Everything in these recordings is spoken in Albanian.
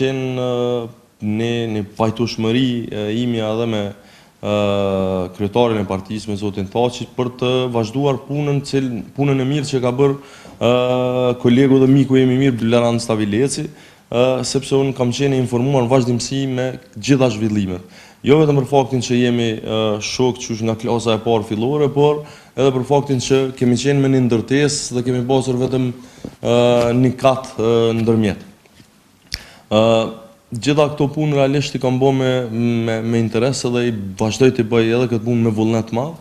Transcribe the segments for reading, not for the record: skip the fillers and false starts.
qenë një pajtueshmëri imja edhe me kryetarin e partisë, me zotin Thaçi, për të vazhduar punën e mirë që ka bërë kolegu dhe miku im i mirë Blerand Stavileci, sepse unë kam qenë informuar në vazhdimsi me gjitha zhvillimet. Jo vetëm për faktin që jemi shok qysh nga klasa e parë fillore, por edhe për faktin që kemi qenë me një ndërtesë dhe kemi pasur vetëm një kat ndërmjet. Gjitha këto punë realisht i kam bërë me interes dhe i vazhdoj të bëj edhe këtë punë me vullnet madh,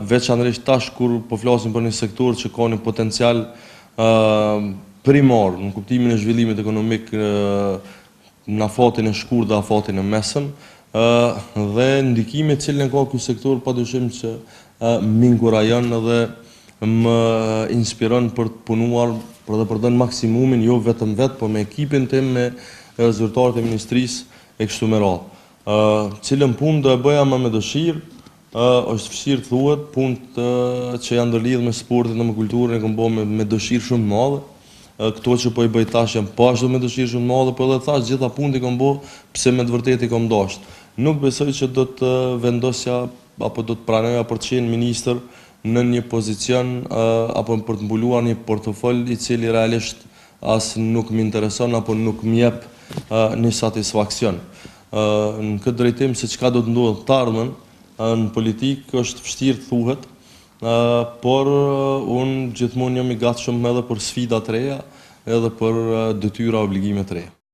veçanërisht tash kur po flasim për një sektor që ka një potencial primar në kuptimin e zhvillimit ekonomik në afatin e shkurt dhe afatin e mesëm, dhe ndikimi cilën ka ky sektor padyshim që më inkurajon dhe më inspiron për të punuar dhe për të dhënë maksimumin, jo vetëm por me ekipin tim, me zyrtarët e ministrisë e kështu me radhë. Cilën punë do e bëja më me dëshirë, është vështirë të thuhet, punë që janë ndërlidhur me sportin dhe me kulturën e kam bërë me dëshirë shumë të madhe. Këto që po i bëj tash janë pashtu me dëshirë shumë të madhe, por edhe thash gjitha punët i kam bërë pse me të vërtetë i kam dashur. Nuk besoj që do të vendosja apo do të pranoja për të qenë ministër në një pozicion apo për të mbuluar një portofol i cili realisht as nuk më intereson apo nuk më jep një satisfaksion. Në këtë drejtim se çka do të ndodhë të ardhmen në politikë është vështirë të thuhet, por unë gjithmonë jam i gatshëm edhe për sfida të reja, edhe për detyra obligime të reja.